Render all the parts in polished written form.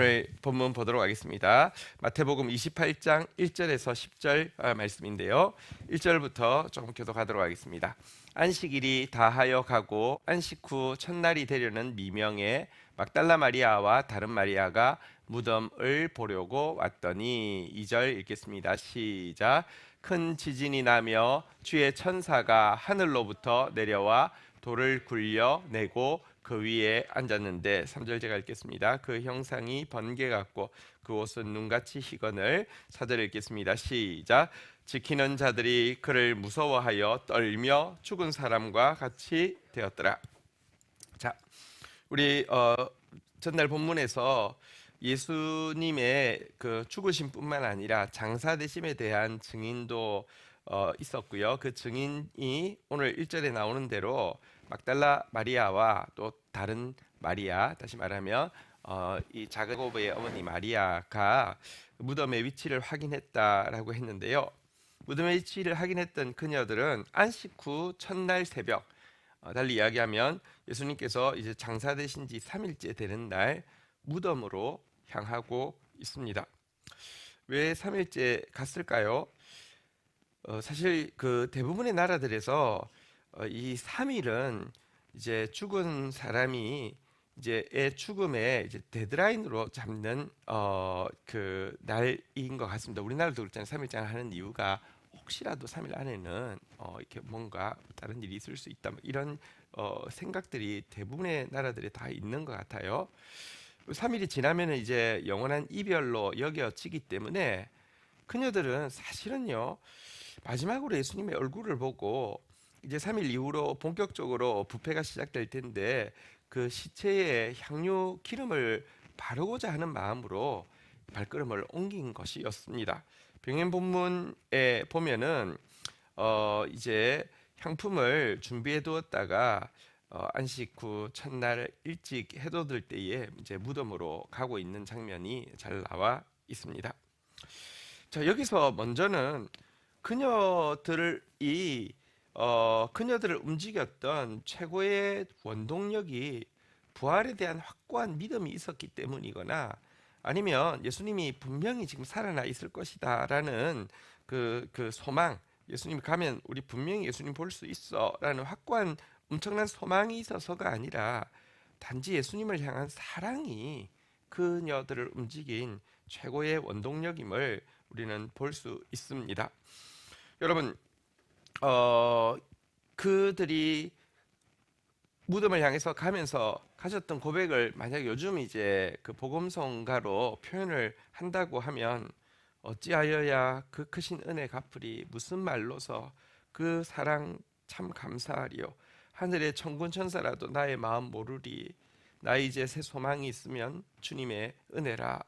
오늘 본문 보도록 하겠습니다. 마태복음 28장 1절에서 10절 말씀인데요. 1절부터 조금 교독하도록 하겠습니다. 안식일이 다하여 가고 안식 후 첫날이 되려는 미명에 막달라 마리아와 다른 마리아가 무덤을 보려고 왔더니 2절 읽겠습니다. 시작. 큰 지진이 나며 주의 천사가 하늘로부터 내려와 돌을 굴려내고 그 위에 앉았는데 3절 제가 읽겠습니다. 그 형상이 번개 같고 그 옷은 눈같이 희건을 4절 읽겠습니다. 시작. 지키는 자들이 그를 무서워하여 떨며 죽은 사람과 같이 되었더라. 자, 우리 전날 본문에서 예수님의 그 죽으심뿐만 아니라 장사되심에 대한 증인도 있었고요. 그 증인이 오늘 1절에 나오는 대로 막달라 마리아와 또 다른 마리아, 다시 말하면 이 자고보의 어머니 마리아가 무덤의 위치를 확인했다라고 했는데요. 무덤의 위치를 확인했던 그녀들은 안식 후 첫날 새벽, 달리 이야기하면 예수님께서 이제 장사되신 지 3일째 되는 날 무덤으로 향하고 있습니다. 왜 3일째 갔을까요? 사실 그 대부분의 나라들에서 이 3일은 이제 죽은 사람이 이제의 죽음의 이제 데드라인으로 잡는 그 날인 것 같습니다. 우리나라도 그렇잖아요. 3일장 하는 이유가 혹시라도 3일 안에는 이렇게 뭔가 다른 일이 있을 수 있다, 이런 생각들이 대부분의 나라들에 다 있는 것 같아요. 3일이 지나면은 이제 영원한 이별로 여겨지기 때문에 그녀들은 사실은요, 마지막으로 예수님의 얼굴을 보고 이제 3일 이후로 본격적으로 부패가 시작될 텐데 그 시체에 향유 기름을 바르고자 하는 마음으로 발걸음을 옮긴 것이었습니다. 병행 본문에 보면은 이제 향품을 준비해 두었다가 안식 후 첫날 일찍 해돋을 때에 이제 무덤으로 가고 있는 장면이 잘 나와 있습니다. 자, 여기서 먼저는 그녀들이 그녀들을 움직였던 최고의 원동력이 부활에 대한 확고한 믿음이 있었기 때문이거나 아니면 예수님이 분명히 지금 살아나 있을 것이다라는 그 소망, 예수님이 가면 우리 분명히 예수님 볼 수 있어라는 확고한 엄청난 소망이 있어서가 아니라 단지 예수님을 향한 사랑이 그녀들을 움직인 최고의 원동력임을 우리는 볼 수 있습니다. 여러분, 그들이 무덤을 향해서 가면서 가졌던 고백을 만약 요즘 이제 그 복음성가로 표현을 한다고 하면 어찌하여야 그 크신 은혜 갚으리, 무슨 말로서 그 사랑 참 감사하리요, 하늘의 천군 천사라도 나의 마음 모르리, 나 이제 새 소망이 있으면 주님의 은혜라.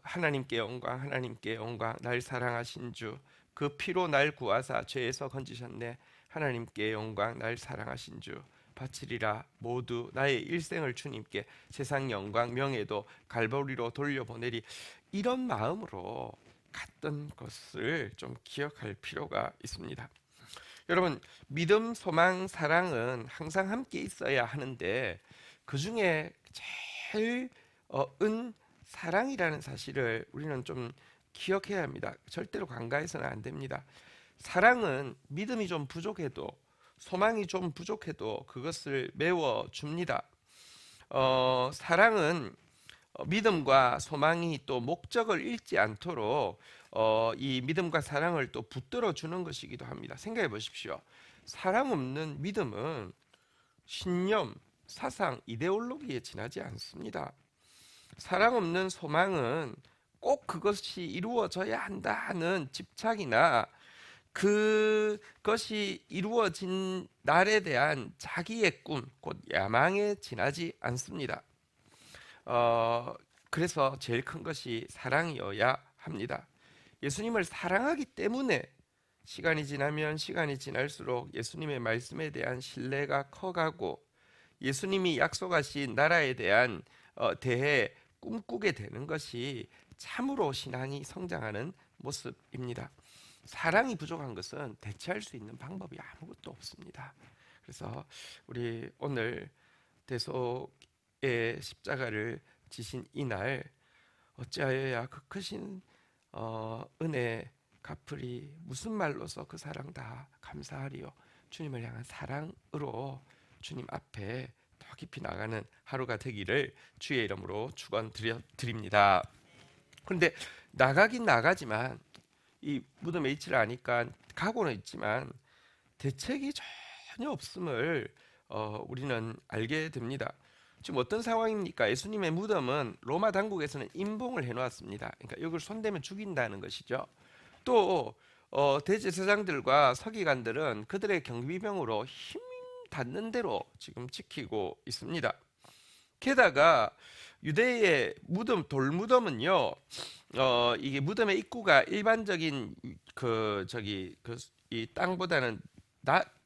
하나님께 영광, 하나님께 영광, 날 사랑하신 주, 그 피로 날 구하사 죄에서 건지셨네. 하나님께 영광, 날 사랑하신 주, 바치리라. 모두 나의 일생을 주님께, 세상 영광 명예도 갈보리로 돌려보내리. 이런 마음으로 갔던 것을 좀 기억할 필요가 있습니다. 여러분, 믿음, 소망, 사랑은 항상 함께 있어야 하는데 그 중에 제일 사랑이라는 사실을 우리는 좀 기억해야 합니다. 절대로 간과해서는 안 됩니다. 사랑은 믿음이 좀 부족해도, 소망이 좀 부족해도 그것을 메워줍니다. 사랑은 믿음과 소망이 또 목적을 잃지 않도록 이 믿음과 사랑을 또 붙들어 주는 것이기도 합니다. 생각해 보십시오. 사랑 없는 믿음은 신념, 사상, 이데올로기에 지나지 않습니다. 사랑 없는 소망은 꼭 그것이 이루어져야 한다는 집착이나 그것이 이루어진 날에 대한 자기의 꿈, 곧 야망에 지나지 않습니다. 그래서 제일 큰 것이 사랑이어야 합니다. 예수님을 사랑하기 때문에 시간이 지날수록 예수님의 말씀에 대한 신뢰가 커가고 예수님이 약속하신 나라에 대한 대해 꿈꾸게 되는 것이 참으로 신앙이 성장하는 모습입니다. 사랑이 부족한 것은 대체할 수 있는 방법이 아무것도 없습니다. 그래서 우리 오늘 대속의 십자가를 지신 이날 어찌하여야 그 크신 은혜 갚으리. 무슨 말로서 그 사랑 다 감사하리요. 주님을 향한 사랑으로 주님 앞에 더 깊이 나가는 하루가 되기를 주의 이름으로 축원드립니다. 그런데 나가긴 나가지만 이 무덤에 있지를 않으니까 가고는 있지만 대책이 전혀 없음을 우리는 알게 됩니다. 지금 어떤 상황입니까? 예수님의 무덤은 로마 당국에서는 임봉을 해놓았습니다. 그러니까 이걸 손대면 죽인다는 것이죠. 또 대제사장들과 서기관들은 그들의 경비병으로 힘 닿는 대로 지금 지키고 있습니다. 게다가 유대의 무덤 돌무덤은요, 이게 무덤의 입구가 일반적인 이 땅보다는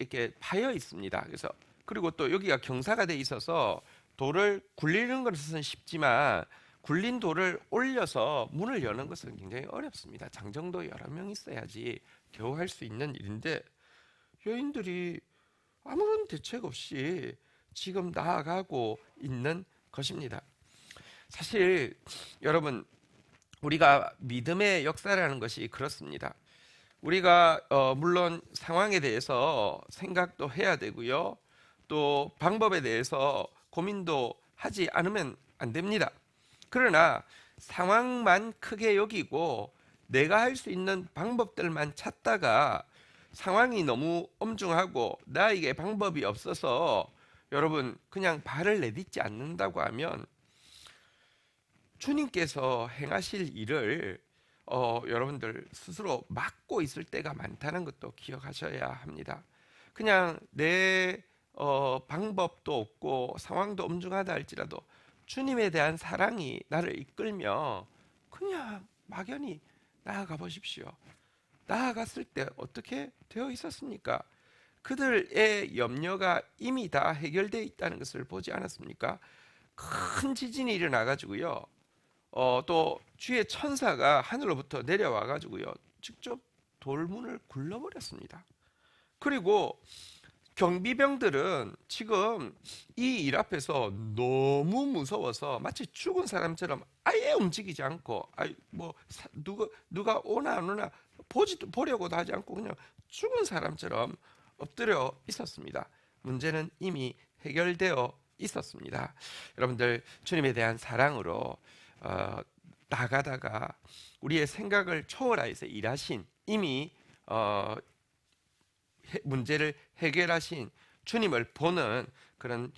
이렇게 파여 있습니다. 그래서 그리고 또 여기가 경사가 돼 있어서 돌을 굴리는 것은 쉽지만 굴린 돌을 올려서 문을 여는 것은 굉장히 어렵습니다. 장정도 여러 명 있어야지 겨우 할 수 있는 일인데 여인들이 아무런 대책 없이 지금 나아가고 있는 것입니다. 사실 여러분, 우리가 믿음의 역사라는 것이 그렇습니다. 우리가 물론 상황에 대해서 생각도 해야 되고요, 또 방법에 대해서 고민도 하지 않으면 안 됩니다. 그러나 상황만 크게 여기고 내가 할 수 있는 방법들만 찾다가 상황이 너무 엄중하고 나에게 방법이 없어서 여러분 그냥 발을 내딛지 않는다고 하면 주님께서 행하실 일을 여러분들 스스로 막고 있을 때가 많다는 것도 기억하셔야 합니다. 그냥 내 방법도 없고 상황도 엄중하다 할지라도 주님에 대한 사랑이 나를 이끌며 그냥 막연히 나아가 보십시오. 나아갔을 때 어떻게 되어 있었습니까? 그들의 염려가 이미 다 해결되어 있다는 것을 보지 않았습니까? 큰 지진이 일어나 가지고요, 또 주의 천사가 하늘로부터 내려와 가지고요, 직접 돌문을 굴러버렸습니다. 그리고 경비병들은 지금 이 일 앞에서 너무 무서워서 마치 죽은 사람처럼 아예 움직이지 않고, 누가 오나 안 오나 보려고도 하지 않고 그냥 죽은 사람처럼 엎드려 있었습니다. 문제는 이미 해결되어 있었습니다. 여러분들, 주님에 대한 사랑으로 나가다가 우리의 생각을 초월하여서 일하신, 이미 문제를 해결하신 주님을 보는 그런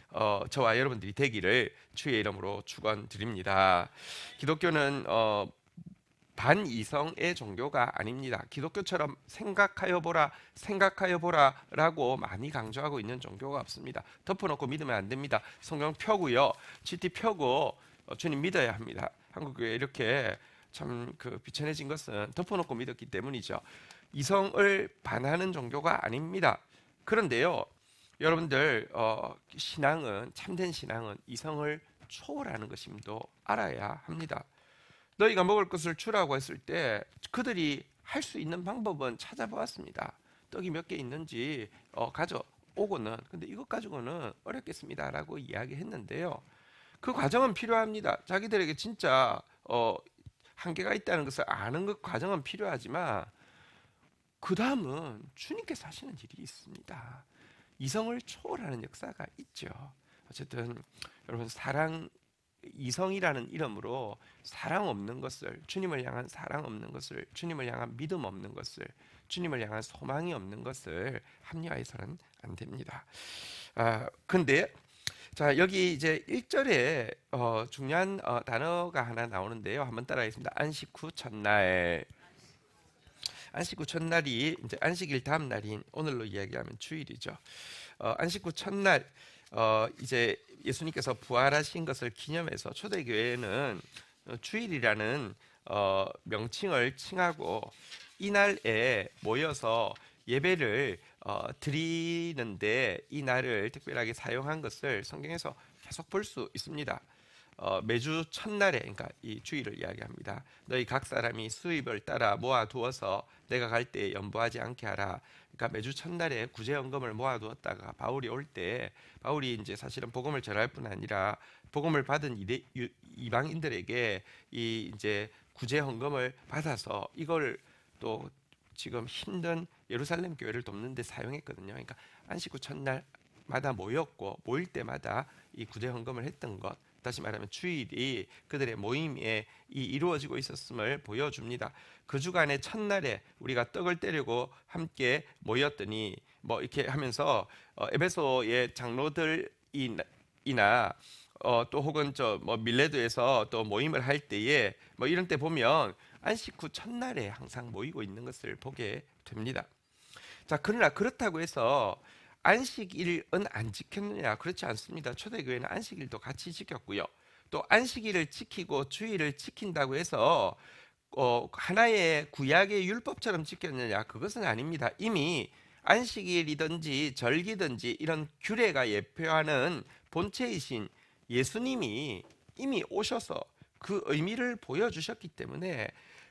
저와 여러분들이 되기를 주의 이름으로 축원드립니다. 기독교는 반이성의 종교가 아닙니다. 기독교처럼 생각하여 보라라고 많이 강조하고 있는 종교가 없습니다. 덮어놓고 믿으면 안 됩니다. 성경 펴고요, GT 펴고 주님 믿어야 합니다. 한국교회 이렇게 참 비천해진 것은 덮어놓고 믿었기 때문이죠. 이성을 반하는 종교가 아닙니다. 그런데요, 여러분들, 신앙은, 참된 신앙은 이성을 초월하는 것임도 알아야 합니다. 너희가 먹을 것을 주라고 했을 때 그들이 할 수 있는 방법은 찾아보았습니다. 떡이 몇 개 있는지 가져오고는, 근데 이것 가지고는 어렵겠습니다라고 이야기했는데요, 그 과정은 필요합니다. 자기들에게 진짜 한계가 있다는 것을 아는 그 과정은 필요하지만 그 다음은 주님께서 하시는 일이 있습니다. 이성을 초월하는 역사가 있죠. 어쨌든 여러분, 이성이라는 이름으로 사랑 없는 것을, 주님을 향한 사랑 없는 것을, 주님을 향한 믿음 없는 것을, 주님을 향한 소망이 없는 것을 합리화해서는 안 됩니다. 근데 자, 여기 이제 1절에 중요한 단어가 하나 나오는데요. 한번 따라하겠습니다. 안식 후 첫날. 안식 후 첫날이 이제 안식일 다음 날인 오늘로 이야기하면 주일이죠. 안식 후 첫날, 이제 예수님께서 부활하신 것을 기념해서 초대교회는 주일이라는 명칭을 칭하고 이날에 모여서 예배를 드리는데 이 날을 특별하게 사용한 것을 성경에서 계속 볼 수 있습니다. 매주 첫날에, 그러니까 이 주일을 이야기합니다. 너희 각 사람이 수입을 따라 모아두어서 내가 갈 때에 연부하지 않게 하라. 그러니까 매주 첫날에 구제연금을 모아두었다가 바울이 올 때, 바울이 이제 사실은 복음을 전할 뿐 아니라 복음을 받은 이방인들에게 이 이제 구제헌금을 받아서 이걸 또 지금 힘든 예루살렘 교회를 돕는 데 사용했거든요. 그러니까 안식 후 첫날마다 모였고 모일 때마다 이 구제헌금을 했던 것, 다시 말하면 주일이 그들의 모임에 이루어지고 있었음을 보여줍니다. 그 주간의 첫날에 우리가 떡을 떼려고 함께 모였더니 뭐 이렇게 하면서 에베소의 장로들이나 또 혹은 저 뭐 밀레도에서 또 모임을 할 때에 뭐 이런 때 보면 안식 후 첫날에 항상 모이고 있는 것을 보게 됩니다. 자, 그러나 그렇다고 해서 안식일은 안 지켰느냐? 그렇지 않습니다. 초대교회는 안식일도 같이 지켰고요. 또 안식일을 지키고 주일을 지킨다고 해서 하나의 구약의 율법처럼 지켰느냐? 그것은 아닙니다. 이미 안식일이든지 절기든지 이런 규례가 예표하는 본체이신 예수님이 이미 오셔서 그 의미를 보여주셨기 때문에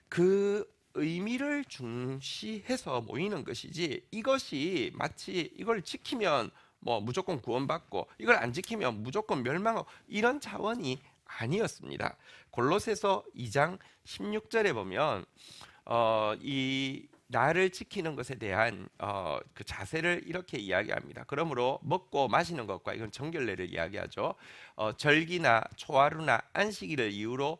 그 의미를 중시해서 모이는 것이지, 이것이 마치 이걸 지키면 뭐 무조건 구원받고 이걸 안 지키면 무조건 멸망하고 이런 차원이 아니었습니다. 골로새서 2장 16절에 보면 이 나를 지키는 것에 대한 그 자세를 이렇게 이야기합니다. 그러므로 먹고 마시는 것과, 이건 정결례를 이야기하죠. 절기나 초하루나 안식일을 이유로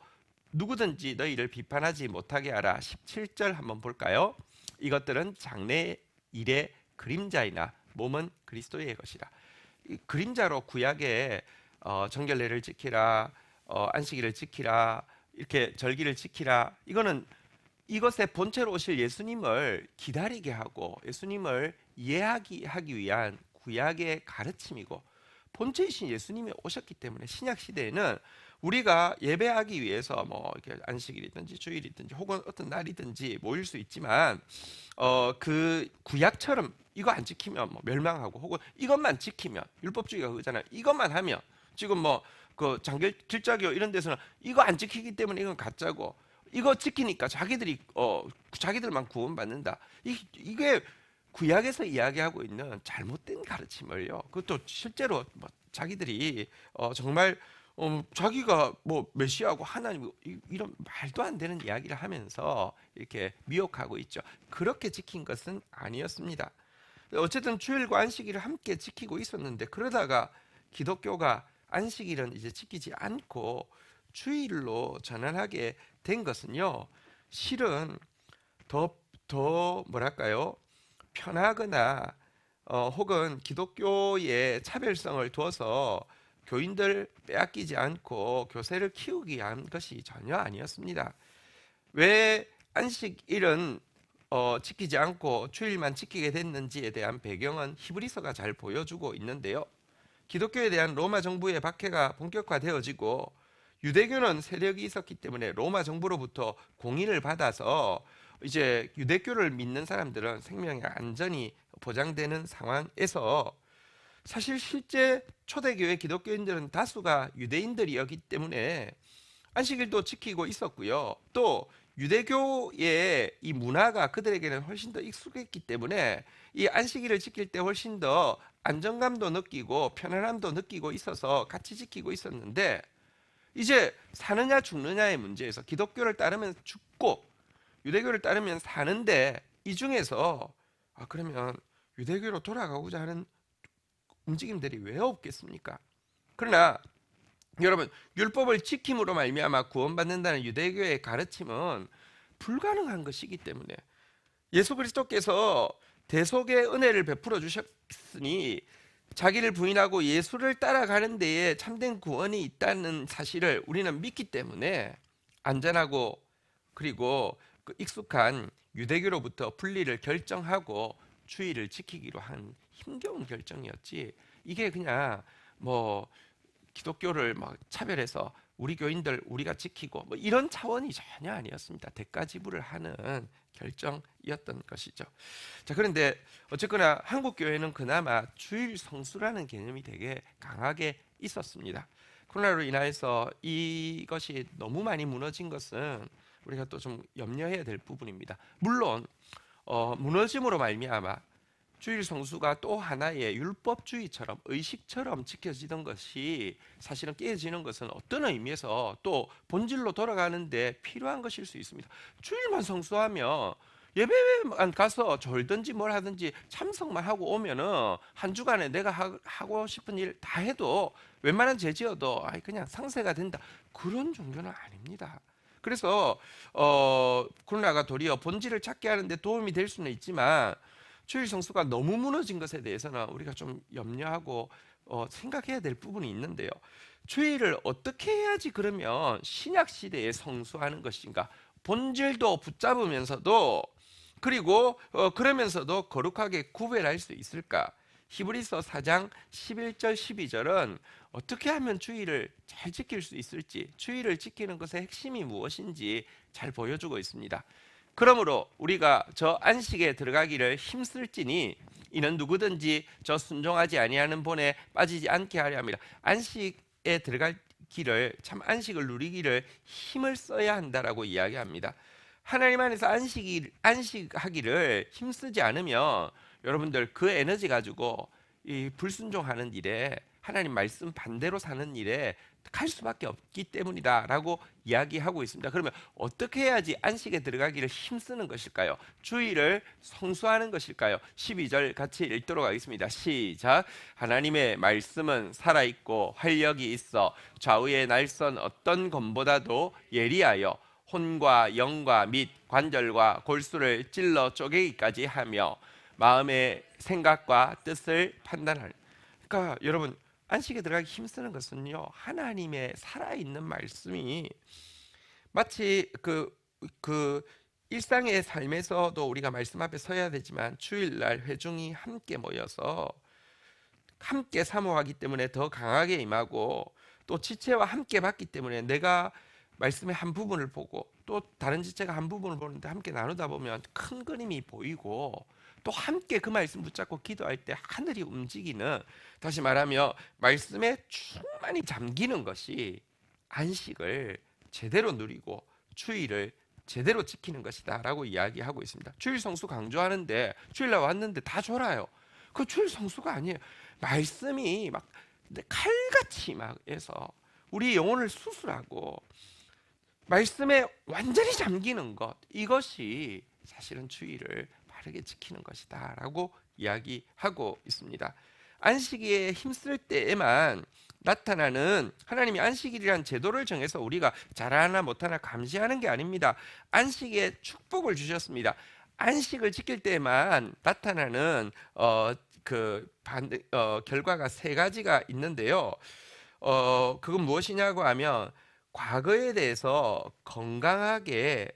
누구든지 너희를 비판하지 못하게 하라. 17절 한번 볼까요? 이것들은 장래 일의 그림자이나 몸은 그리스도의 것이라. 이 그림자로 구약에 정결례를 지키라, 안식일을 지키라, 이렇게 절기를 지키라, 이거는 이것의 본체로 오실 예수님을 기다리게 하고 예수님을 이해하기 위한 구약의 가르침이고, 본체이신 예수님이 오셨기 때문에 신약 시대에는 우리가 예배하기 위해서 뭐 이렇게 안식일이든지 주일이든지 혹은 어떤 날이든지 모일 수 있지만 그 구약처럼 이거 안 지키면 뭐 멸망하고, 혹은 이것만 지키면 율법주의가 그거잖아요. 이것만 하면, 지금 뭐 그 장길 길자교 이런 데서는 이거 안 지키기 때문에 이건 가짜고, 이거 지키니까 자기들만 구원받는다. 이게 구약에서 이야기하고 있는 잘못된 가르침을요. 그것도 실제로 뭐 자기들이 정말 자기가 뭐 메시아고 하나님 이런 말도 안 되는 이야기를 하면서 이렇게 미혹하고 있죠. 그렇게 지킨 것은 아니었습니다. 어쨌든 주일과 안식일을 함께 지키고 있었는데, 그러다가 기독교가 안식일은 이제 지키지 않고 주일로 전환하게 된 것은요, 실은 더 뭐랄까요, 편하거나 혹은 기독교의 차별성을 두어서 교인들 빼앗기지 않고 교세를 키우기 위한 것이 전혀 아니었습니다. 왜 안식일은 지키지 않고 주일만 지키게 됐는지에 대한 배경은 히브리서가 잘 보여주고 있는데요. 기독교에 대한 로마 정부의 박해가 본격화되어지고 유대교는 세력이 있었기 때문에 로마 정부로부터 공인을 받아서 이제 유대교를 믿는 사람들은 생명의 안전이 보장되는 상황에서, 사실 실제 초대교회 기독교인들은 다수가 유대인들이었기 때문에 안식일도 지키고 있었고요. 또 유대교의 이 문화가 그들에게는 훨씬 더 익숙했기 때문에 이 안식일을 지킬 때 훨씬 더 안정감도 느끼고 편안함도 느끼고 있어서 같이 지키고 있었는데, 이제 사느냐 죽느냐의 문제에서 기독교를 따르면 죽고 유대교를 따르면 사는데, 이 중에서 그러면 유대교로 돌아가고자 하는 움직임들이 왜 없겠습니까? 그러나 여러분, 율법을 지킴으로 말미암아 구원받는다는 유대교의 가르침은 불가능한 것이기 때문에, 예수 그리스도께서 대속의 은혜를 베풀어 주셨으니 자기를 부인하고 예수를 따라가는 데에 참된 구원이 있다는 사실을 우리는 믿기 때문에 안전하고 그리고 그 익숙한 유대교로부터 분리를 결정하고 주의를 지키기로 한 힘겨운 결정이었지, 이게 그냥 뭐 기독교를 막 차별해서 우리 교인들 우리가 지키고 뭐 이런 차원이 전혀 아니었습니다. 대가 지불을 하는 결정이었던 것이죠. 자, 그런데 어쨌거나 한국 교회는 그나마 주일 성수라는 개념이 되게 강하게 있었습니다. 코로나로 인해서 이것이 너무 많이 무너진 것은 우리가 또 좀 염려해야 될 부분입니다. 물론 무너짐으로 말미암아 주일 성수가 또 하나의 율법주의처럼 의식처럼 지켜지던 것이 사실은 깨지는 것은 어떤 의미에서 또 본질로 돌아가는데 필요한 것일 수 있습니다. 주일만 성수하면 예배만 가서 졸든지 뭘 하든지 참석만 하고 오면은 한 주간에 내가 하고 싶은 일 다 해도 웬만한 죄 지어도 그냥 상세가 된다, 그런 종교는 아닙니다. 그래서 코로나가 도리어 본질을 찾게 하는데 도움이 될 수는 있지만 주일 성수가 너무 무너진 것에 대해서는 우리가 좀 염려하고 생각해야 될 부분이 있는데요. 주일을 어떻게 해야지 그러면 신약 시대에 성수하는 것인가? 본질도 붙잡으면서도, 그리고 그러면서도 거룩하게 구별할 수 있을까? 히브리서 4장 11절 12절은 어떻게 하면 주일을 잘 지킬 수 있을지, 주일을 지키는 것의 핵심이 무엇인지 잘 보여주고 있습니다. 그러므로 우리가 저 안식에 들어가기를 힘쓸지니 이는 누구든지 저 순종하지 아니하는 본에 빠지지 않게 하려 합니다. 안식에 들어가기를, 참 안식을 누리기를 힘을 써야 한다라고 이야기합니다. 하나님 안에서 안식하기를 힘쓰지 않으면 여러분들 그 에너지 가지고 이 불순종하는 일에, 하나님 말씀 반대로 사는 일에 갈 수밖에 없기 때문이다라고 이야기하고 있습니다. 그러면 어떻게 해야지 안식에 들어가기를 힘쓰는 것일까요? 주일을 성수하는 것일까요? 12절 같이 읽도록 하겠습니다. 시작. 하나님의 말씀은 살아있고 활력이 있어 좌우의 날선 어떤 검보다도 예리하여 혼과 영과 및 관절과 골수를 찔러 쪼개기까지 하며 마음의 생각과 뜻을 판단하는. 그러니까 여러분, 안식에 들어가기 힘쓰는 것은요, 하나님의 살아있는 말씀이 마치 그 일상의 삶에서도 우리가 말씀 앞에 서야 되지만 주일날 회중이 함께 모여서 함께 사모하기 때문에 더 강하게 임하고, 또 지체와 함께 받기 때문에 내가 말씀의 한 부분을 보고 또 다른 지체가 한 부분을 보는데 함께 나누다 보면 큰 그림이 보이고, 또 함께 그 말씀 붙잡고 기도할 때 하늘이 움직이는, 다시 말하면 말씀에 충만히 잠기는 것이 안식을 제대로 누리고 주일을 제대로 지키는 것이다 라고 이야기하고 있습니다. 주일 성수 강조하는데 주일날 왔는데 다 졸아요. 그 주일 성수가 아니에요. 말씀이 막 칼같이 막 해서 우리 영혼을 수술하고 말씀에 완전히 잠기는 것, 이것이 사실은 주일을 바르게 지키는 것이다 라고 이야기하고 있습니다. 안식일에 힘쓸 때에만 나타나는, 하나님이 안식일이란 제도를 정해서 우리가 잘하나 못하나 감시하는 게 아닙니다. 안식에 축복을 주셨습니다. 안식을 지킬 때만 나타나는 결과가 세 가지가 있는데요. 그건 무엇이냐고 하면, 과거에 대해서 건강하게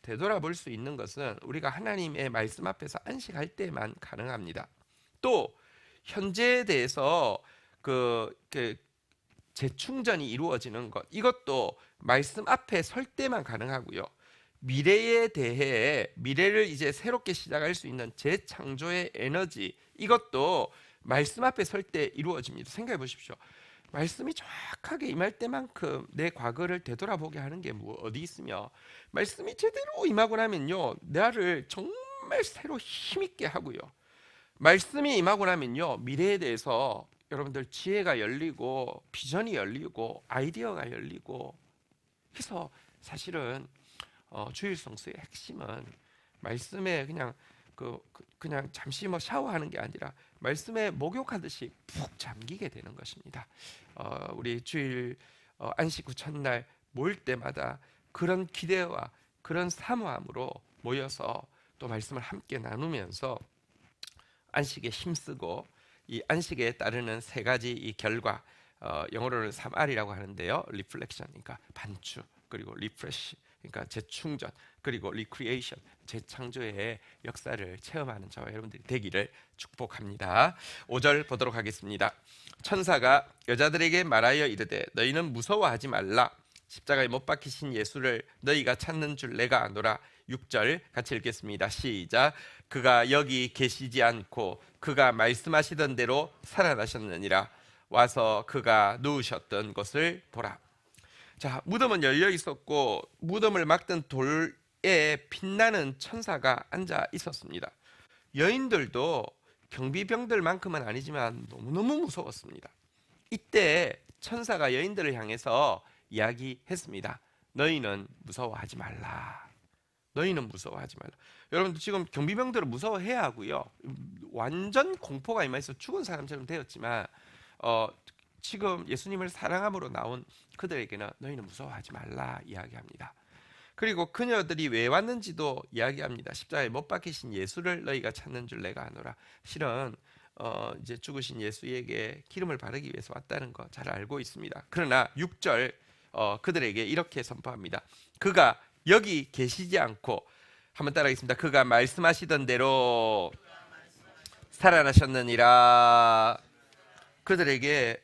되돌아볼 수 있는 것은 우리가 하나님의 말씀 앞에서 안식할 때만 가능합니다. 또 현재에 대해서 재충전이 이루어지는 것, 이것도 말씀 앞에 설 때만 가능하고요. 미래에 대해, 미래를 이제 새롭게 시작할 수 있는 재창조의 에너지, 이것도 말씀 앞에 설 때 이루어집니다. 생각해 보십시오. 말씀이 정확하게 임할 때만큼 내 과거를 되돌아보게 하는 게 어디 있으며, 말씀이 제대로 임하고 나면요, 나를 정말 새로 힘있게 하고요, 말씀이 임하고 나면요, 미래에 대해서 여러분들 지혜가 열리고 비전이 열리고 아이디어가 열리고 해서, 사실은 주일 성수의 핵심은 말씀에 그냥 잠시 샤워하는 게 아니라 말씀에 목욕하듯이 푹 잠기게 되는 것입니다. 우리 주일 안식 후 첫날 모일 때마다 그런 기대와 그런 사모함으로 모여서 또 말씀을 함께 나누면서 안식에 힘쓰고, 이 안식에 따르는 세 가지 이 결과, 영어로는 3R이라고 하는데요. 리플렉션, 그러니까 반추, 그리고 리프레시, 그러니까 재충전, 그리고 리크리에이션, 재창조의 역사를 체험하는 저와 여러분들이 되기를 축복합니다. 5절 보도록 하겠습니다. 천사가 여자들에게 말하여 이르되 너희는 무서워하지 말라. 십자가에 못 박히신 예수를 너희가 찾는 줄 내가 아노라. 6절 같이 읽겠습니다. 시작. 그가 여기 계시지 않고 그가 말씀하시던 대로 살아나셨느니라. 와서 그가 누우셨던 곳을 보라. 자, 무덤은 열려 있었고 무덤을 막던 돌에 빛나는 천사가 앉아 있었습니다. 여인들도 경비병들만큼은 아니지만 너무너무 무서웠습니다. 이때 천사가 여인들을 향해서 이야기했습니다. 너희는 무서워하지 말라. 너희는 무서워하지 말라. 여러분 지금 경비병들은 무서워해야 하고요. 완전 공포가 임해서 죽은 사람처럼 되었지만 지금 예수님을 사랑함으로 나온 그들에게는 너희는 무서워하지 말라 이야기합니다. 그리고 그녀들이 왜 왔는지도 이야기합니다. 십자가에 못 박히신 예수를 너희가 찾는 줄 내가 아노라. 실은 이제 죽으신 예수에게 기름을 바르기 위해서 왔다는 거 잘 알고 있습니다. 그러나 6절 그들에게 이렇게 선포합니다. 그가 여기 계시지 않고, 한번 따라하겠습니다. 그가 말씀하시던 대로 살아나셨느니라. 그들에게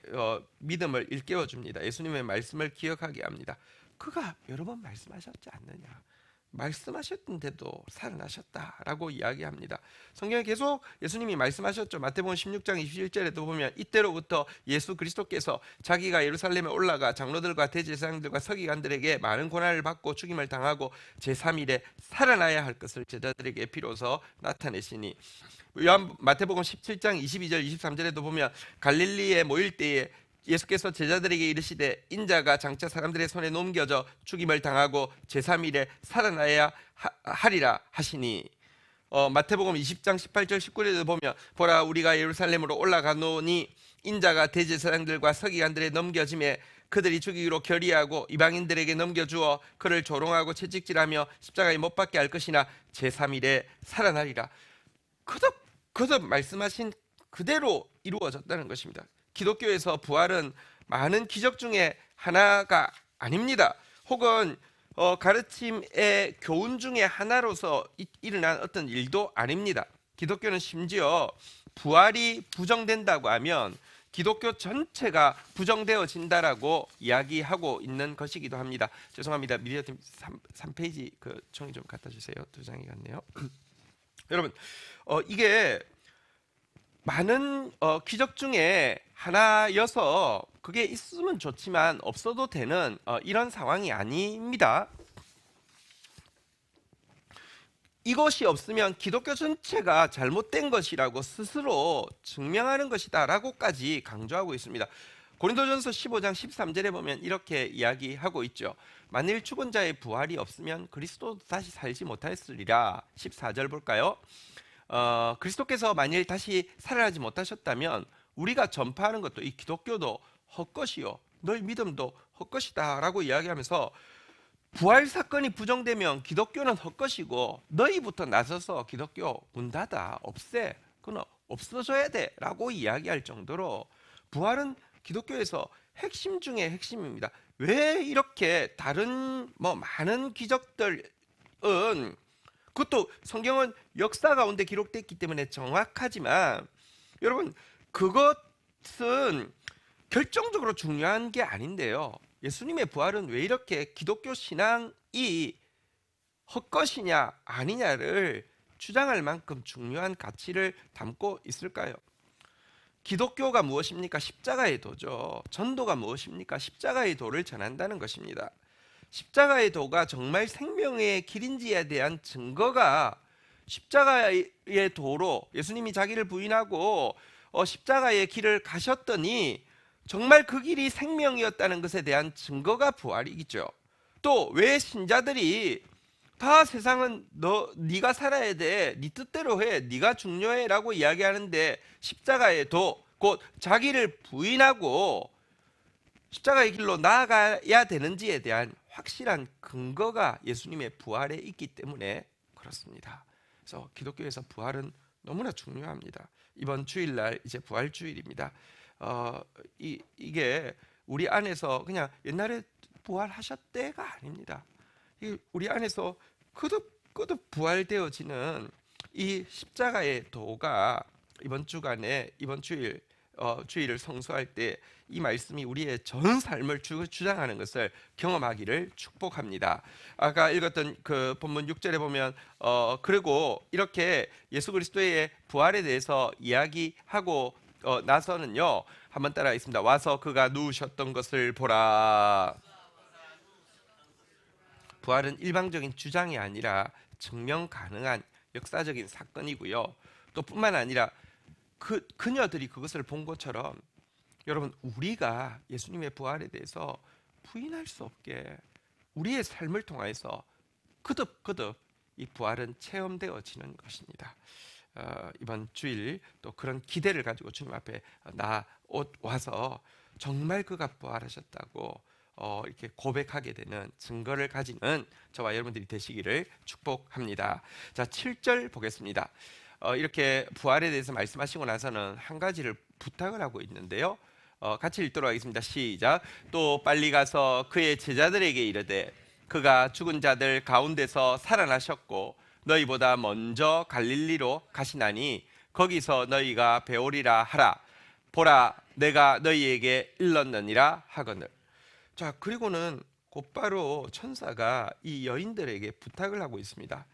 믿음을 일깨워 줍니다. 예수님의 말씀을 기억하게 합니다. 그가 여러 번 말씀하셨지 않느냐, 말씀하셨는데도 살아나셨다라고 이야기합니다. 성경에 계속 예수님이 말씀하셨죠. 마태복음 16장 21절에도 보면 이때로부터 예수 그리스도께서 자기가 예루살렘에 올라가 장로들과 대제사장들과 서기관들에게 많은 고난을 받고 죽임을 당하고 제3일에 살아나야 할 것을 제자들에게 비로소 나타내시니, 마태복음 17장 22절 23절에도 보면 갈릴리에 모일 때에 예수께서 제자들에게 이르시되 인자가 장차 사람들의 손에 넘겨져 죽임을 당하고 제3일에 살아나야 하리라 하시니, 마태복음 20장 18절 19절에도 보면 보라 우리가 예루살렘으로 올라가노니 인자가 대제사장들과 서기관들의 넘겨짐에 그들이 죽이기로 결의하고 이방인들에게 넘겨주어 그를 조롱하고 채찍질하며 십자가에 못 박게 할 것이나 제3일에 살아나리라. 거듭 말씀하신 그대로 이루어졌다는 것입니다. 기독교에서 부활은 많은 기적 중에 하나가 아닙니다. 혹은 가르침의 교훈 중에 하나로서 일어난 어떤 일도 아닙니다. 기독교는 심지어 부활이 부정된다고 하면 기독교 전체가 부정되어진다라고 이야기하고 있는 것이기도 합니다. 죄송합니다. 미디어팀 3페이지 그 종이 좀 갖다 주세요. 2장이 같네요. 여러분 이게 많은 기적 중에 하나여서 그게 있으면 좋지만 없어도 되는 이런 상황이 아닙니다. 이것이 없으면 기독교 전체가 잘못된 것이라고 스스로 증명하는 것이다라고까지 강조하고 있습니다. 고린도전서 15장 13절에 보면 이렇게 이야기하고 있죠. 만일 죽은 자의 부활이 없으면 그리스도도 다시 살지 못하였으리라. 14절 볼까요? 그리스도께서 만일 다시 살아나지 못하셨다면 우리가 전파하는 것도 이 기독교도 헛것이요 너희 믿음도 헛것이다 라고 이야기하면서, 부활 사건이 부정되면 기독교는 헛것이고 너희부터 나서서 기독교 문 닫아 없애, 그건 없어져야 돼 라고 이야기할 정도로 부활은 기독교에서 핵심 중에 핵심입니다. 왜 이렇게 다른 많은 기적들은, 그것도 성경은 역사 가운데 기록됐기 때문에 정확하지만 여러분 그것은 결정적으로 중요한 게 아닌데요. 예수님의 부활은 왜 이렇게 기독교 신앙이 헛것이냐 아니냐를 주장할 만큼 중요한 가치를 담고 있을까요? 기독교가 무엇입니까? 십자가의 도죠. 전도가 무엇입니까? 십자가의 도를 전한다는 것입니다. 십자가의 도가 정말 생명의 길인지에 대한 증거가 십자가의 도로 예수님이 자기를 부인하고 십자가의 길을 가셨더니 정말 그 길이 생명이었다는 것에 대한 증거가 부활이겠죠. 또 왜 신자들이 다 세상은 네가 살아야 돼, 네 뜻대로 해, 네가 중요해 라고 이야기하는데 십자가의 도, 곧 자기를 부인하고 십자가의 길로 나아가야 되는지에 대한 확실한 근거가 예수님의 부활에 있기 때문에 그렇습니다. 그래서 기독교에서 부활은 너무나 중요합니다. 이번 주일날 이제 부활주일입니다. 이게 우리 안에서 그냥 옛날에 부활하셨대가 아닙니다. 우리 안에서 거듭 부활되어지는 이 십자가의 도가 이번 주간에 이번 주일을 성수할 때 이 말씀이 우리의 전 삶을 주장하는 것을 경험하기를 축복합니다. 아까 읽었던 그 본문 6절에 보면 그리고 이렇게 예수 그리스도의 부활에 대해서 이야기하고 나서는요. 한번 따라하겠습니다. 와서 그가 누우셨던 것을 보라. 부활은 일방적인 주장이 아니라 증명 가능한 역사적인 사건이고요. 또 뿐만 아니라 그녀들이 그것을 본 것처럼 여러분 우리가 예수님의 부활에 대해서 부인할 수 없게 우리의 삶을 통해서 거듭 이 부활은 체험되어지는 것입니다. 이번 주일 또 그런 기대를 가지고 주님 앞에 와서 정말 그가 부활하셨다고 이렇게 고백하게 되는 증거를 가지는 저와 여러분들이 되시기를 축복합니다. 자, 7절 보겠습니다. 이렇게 부활에 대해서 말씀하시고 나서는 한 가지를 부탁을 하고 있는데요. 같이 읽도록 하겠습니다. 시작. 또 빨리 가서 그의 제자들에게 이르되 그가 죽은 자들 가운데서 살아나셨고 너희보다 먼저 갈릴리로 가시나니 거기서 너희가 배우리라 하라. 보라, 내가 너희에게 일렀느니라 하거늘. 자, 그리고는 곧바로 천사가 이 여인들에게 부탁을 하고 있습니다.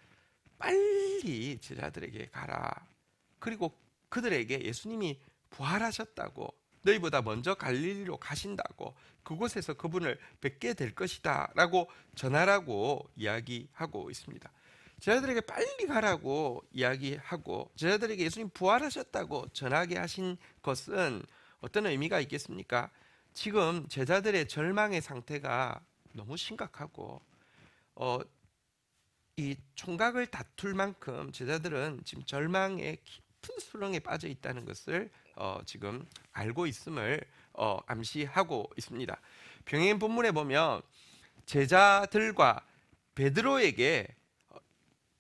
빨리 제자들에게 가라. 그리고 그들에게 예수님이 부활하셨다고, 너희보다 먼저 갈릴리로 가신다고, 그곳에서 그분을 뵙게 될 것이다 라고 전하라고 이야기하고 있습니다. 제자들에게 빨리 가라고 이야기하고 제자들에게 예수님 부활하셨다고 전하게 하신 것은 어떤 의미가 있겠습니까? 지금 제자들의 절망의 상태가 너무 심각하고 이 총각을 다툴 만큼 제자들은 지금 절망의 깊은 수렁에 빠져 있다는 것을 지금 알고 있음을 암시하고 있습니다. 병행 본문에 보면 제자들과 베드로에게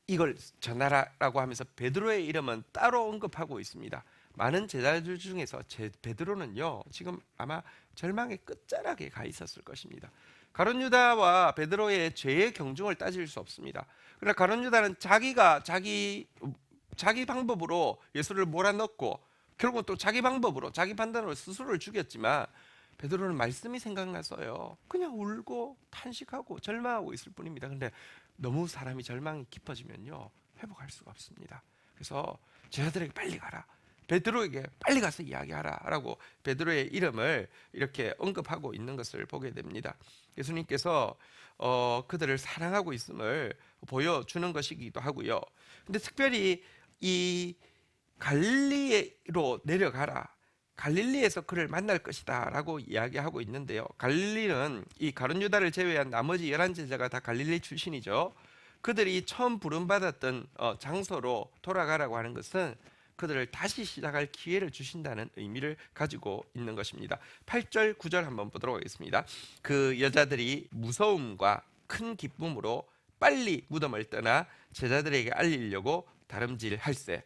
이걸 전하라고 하면서 베드로의 이름은 따로 언급하고 있습니다. 많은 제자들 중에서 베드로는요 지금 아마 절망의 끝자락에 가 있었을 것입니다. 가룟 유다와 베드로의 죄의 경중을 따질 수 없습니다. 그러나 가룟 유다는 자기 방법으로 예수를 몰아넣고 결국 또 자기 방법으로 자기 판단으로 스스로를 죽였지만 베드로는 말씀이 생각나서요 그냥 울고 탄식하고 절망하고 있을 뿐입니다. 그런데 너무 사람이 절망이 깊어지면요 회복할 수가 없습니다. 그래서 제자들에게 빨리 가라, 베드로에게 빨리 가서 이야기하라 라고 베드로의 이름을 이렇게 언급하고 있는 것을 보게 됩니다. 예수님께서 그들을 사랑하고 있음을 보여주는 것이기도 하고요. 근데 특별히 이 갈릴리로 내려가라, 갈릴리에서 그를 만날 것이다 라고 이야기하고 있는데요. 갈릴리는 이 가룟 유다를 제외한 나머지 11제자가 다 갈릴리 출신이죠. 그들이 처음 부름받았던 장소로 돌아가라고 하는 것은 그들을 다시 시작할 기회를 주신다는 의미를 가지고 있는 것입니다. 8절 9절 한번 보도록 하겠습니다. 그 여자들이 무서움과 큰 기쁨으로 빨리 무덤을 떠나 제자들에게 알리려고 다름질할세.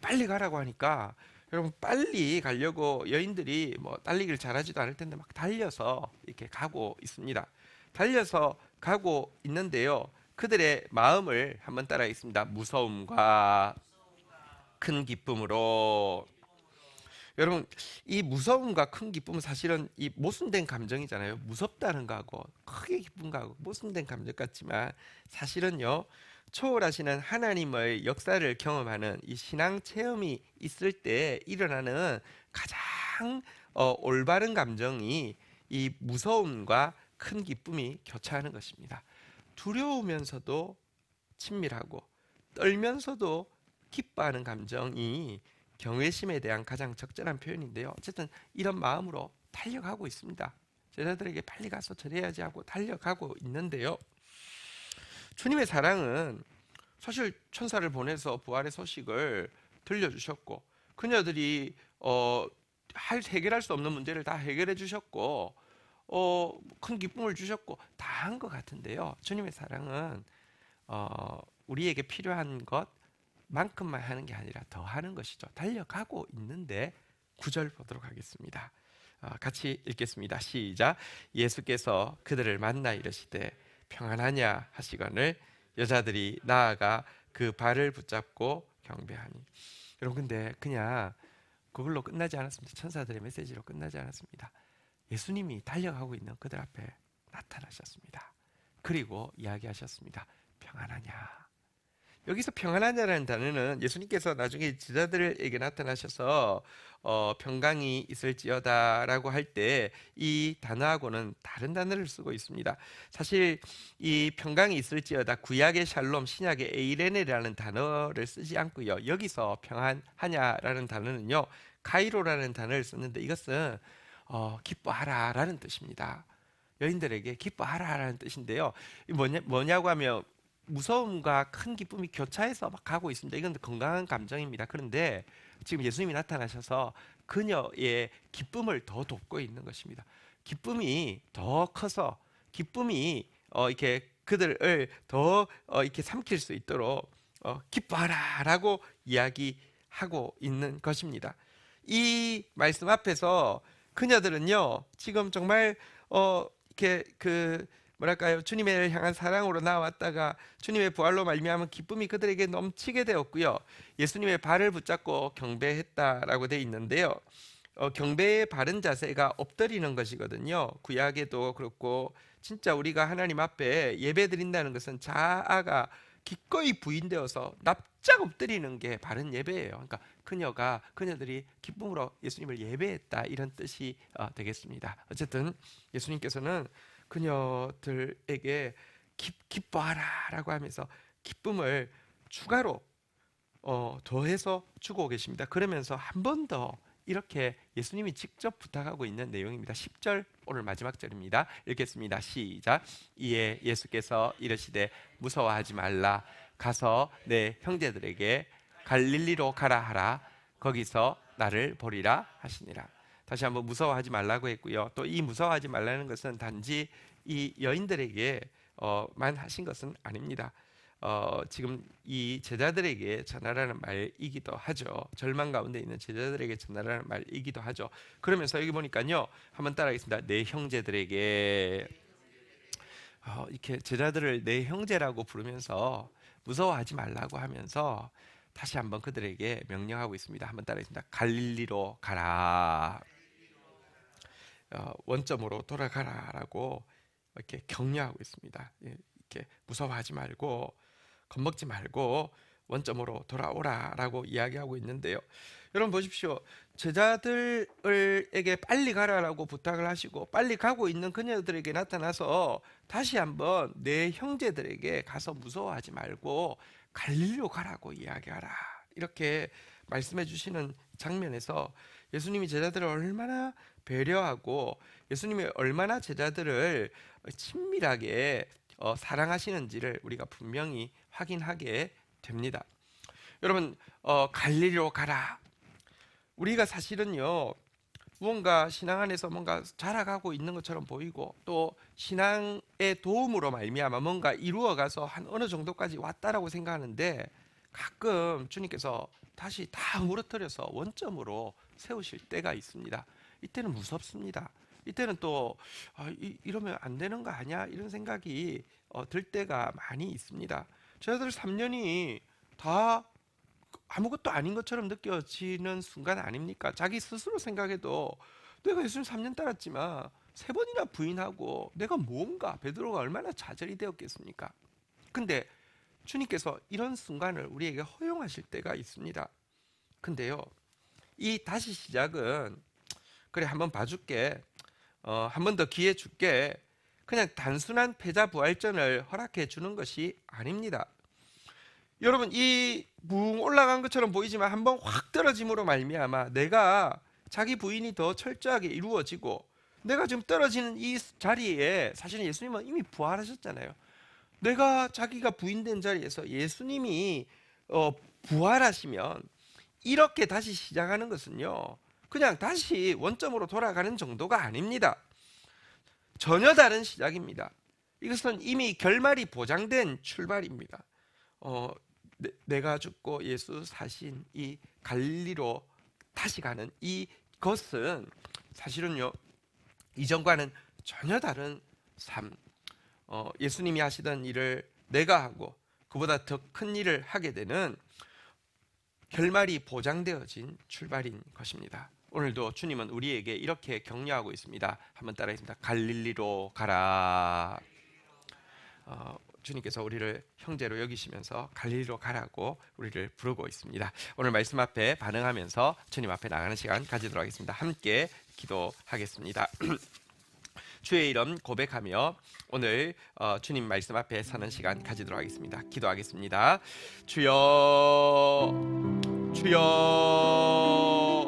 빨리 가라고 하니까 여러분 빨리 가려고 여인들이 뭐 달리기를 잘하지도 않을 텐데 막 달려서 이렇게 가고 있습니다. 달려서 가고 있는데요. 그들의 마음을 한번 따라하겠습니다. 무서움과 큰 기쁨으로. 여러분 이 무서움과 큰 기쁨은 사실은 이 모순된 감정이잖아요. 무섭다는 거하고 크게 기쁜 거하고 모순된 감정 같지만 사실은요 초월하시는 하나님의 역사를 경험하는 이 신앙 체험이 있을 때 일어나는 가장 올바른 감정이 이 무서움과 큰 기쁨이 교차하는 것입니다. 두려우면서도 친밀하고 떨면서도 기뻐하는 감정이 경외심에 대한 가장 적절한 표현인데요. 어쨌든 이런 마음으로 달려가고 있습니다. 제자들에게 빨리 가서 전해야지 하고 달려가고 있는데요. 주님의 사랑은 사실 천사를 보내서 부활의 소식을 들려주셨고 그녀들이 해결할 수 없는 문제를 다 해결해 주셨고 큰 기쁨을 주셨고 다 한 것 같은데요. 주님의 사랑은 우리에게 필요한 것만큼만 하는 게 아니라 더 하는 것이죠. 달려가고 있는데 9절 보도록 하겠습니다. 같이 읽겠습니다. 시작. 예수께서 그들을 만나 이르시되 평안하냐 하시거늘 여자들이 나아가 그 발을 붙잡고 경배하니. 여러분 근데 그냥 그걸로 끝나지 않았습니다. 천사들의 메시지로 끝나지 않았습니다. 예수님이 달려가고 있는 그들 앞에 나타나셨습니다. 그리고 이야기하셨습니다. 평안하냐. 여기서 평안하냐라는 단어는 예수님께서 나중에 제자들에게 나타나셔서 평강이 있을지어다라고 할 때 이 단어하고는 다른 단어를 쓰고 있습니다. 사실 이 평강이 있을지어다 구약의 샬롬, 신약의 에이레네라는 단어를 쓰지 않고요. 여기서 평안하냐라는 단어는요, 카이로라는 단어를 썼는데 이것은 기뻐하라라는 뜻입니다. 여인들에게 기뻐하라라는 뜻인데요. 뭐냐고 하면 무서움과 큰 기쁨이 교차해서 막 가고 있습니다. 이건 건강한 감정입니다. 그런데 지금 예수님이 나타나셔서 그녀의 기쁨을 더 돋고 있는 것입니다. 기쁨이 더 커서 기쁨이 이렇게 그들을 더 이렇게 삼킬 수 있도록 기뻐하라라고 이야기하고 있는 것입니다. 이 말씀 앞에서 그녀들은요 지금 정말 이렇게 뭐랄까요, 주님을 향한 사랑으로 나왔다가 주님의 부활로 말미암은 기쁨이 그들에게 넘치게 되었고요. 예수님의 발을 붙잡고 경배했다라고 돼 있는데요. 경배의 바른 자세가 엎드리는 것이거든요. 구약에도 그렇고 진짜 우리가 하나님 앞에 예배 드린다는 것은 자아가 기꺼이 부인되어서 납작 엎드리는 게 바른 예배예요. 그러니까 그녀들이 기쁨으로 예수님을 예배했다 이런 뜻이 되겠습니다. 어쨌든 예수님께서는 그녀들에게 기뻐하라라고 하면서 기쁨을 추가로 더해서 주고 계십니다. 그러면서 한 번 더 이렇게 예수님이 직접 부탁하고 있는 내용입니다. 10절 오늘 마지막 절입니다. 읽겠습니다. 시작. 이에 예수께서 이르시되 무서워하지 말라. 가서 내 형제들에게 갈릴리로 가라 하라. 거기서 나를 보리라 하시니라. 다시 한번 무서워하지 말라고 했고요. 또 이 무서워하지 말라는 것은 단지 이 여인들에게만 하신 것은 아닙니다. 지금 이 제자들에게 전하라는 말이기도 하죠. 절망 가운데 있는 제자들에게 전하라는 말이기도 하죠. 그러면서 여기 보니까요, 한번 따라하겠습니다. 내 형제들에게 이렇게 제자들을 내 형제라고 부르면서 무서워하지 말라고 하면서 다시 한번 그들에게 명령하고 있습니다. 한번 따라하겠습니다. 갈릴리로 가라. 원점으로 돌아가라라고 이렇게 격려하고 있습니다. 이렇게 무서워하지 말고 겁먹지 말고 원점으로 돌아오라라고 이야기하고 있는데요. 여러분 보십시오. 제자들에게 빨리 가라라고 부탁을 하시고 빨리 가고 있는 그녀들에게 나타나서 다시 한번 내 형제들에게 가서 무서워하지 말고 갈릴리로 가라고 이야기하라. 이렇게 말씀해 주시는 장면에서 예수님이 제자들을 얼마나 배려하고 예수님이 얼마나 제자들을 친밀하게 사랑하시는지를 우리가 분명히 확인하게 됩니다. 여러분 갈릴리로 가라. 우리가 사실은요 무언가 신앙 안에서 뭔가 자라가고 있는 것처럼 보이고 또 신앙의 도움으로 말미암아 뭔가 이루어가서 한 어느 정도까지 왔다라고 생각하는데 가끔 주님께서 다시 다 무너뜨려서 원점으로 세우실 때가 있습니다. 이때는 무섭습니다. 이때는 또 이러면 안 되는 거 아니야? 이런 생각이 들 때가 많이 있습니다. 저희들 3년이 다 아무것도 아닌 것처럼 느껴지는 순간 아닙니까? 자기 스스로 생각해도 내가 예수님 3년 따랐지만 3번이나 부인하고 내가 뭔가 베드로가 얼마나 좌절이 되었겠습니까? 근데 주님께서 이런 순간을 우리에게 허용하실 때가 있습니다. 근데요, 이 다시 시작은 그래 한번 봐줄게, 한 번 더 기회 줄게, 그냥 단순한 패자 부활전을 허락해 주는 것이 아닙니다. 여러분 이 붕 올라간 것처럼 보이지만 한번 확 떨어짐으로 말미암아 내가 자기 부인이 더 철저하게 이루어지고 내가 지금 떨어지는 이 자리에 사실은 예수님은 이미 부활하셨잖아요. 내가 자기가 부인된 자리에서 예수님이 부활하시면 이렇게 다시 시작하는 것은요 그냥 다시 원점으로 돌아가는 정도가 아닙니다. 전혀 다른 시작입니다. 이것은 이미 결말이 보장된 출발입니다. 내가 죽고 예수 사신 이 갈릴리로 다시 가는 이것은 사실은요 이전과는 전혀 다른 삶, 예수님이 하시던 일을 내가 하고 그보다 더 큰 일을 하게 되는 결말이 보장되어진 출발인 것입니다. 오늘도 주님은 우리에게 이렇게 격려하고 있습니다. 한번 따라하겠습니다. 갈릴리로 가라. 주님께서 우리를 형제로 여기시면서 갈릴리로 가라고 우리를 부르고 있습니다. 오늘 말씀 앞에 반응하면서 주님 앞에 나가는 시간 가지도록 하겠습니다. 함께 기도하겠습니다. 주의 이름 고백하며 오늘 주님 말씀 앞에 서는 시간 가지도록 하겠습니다. 기도하겠습니다. 주여, 주여.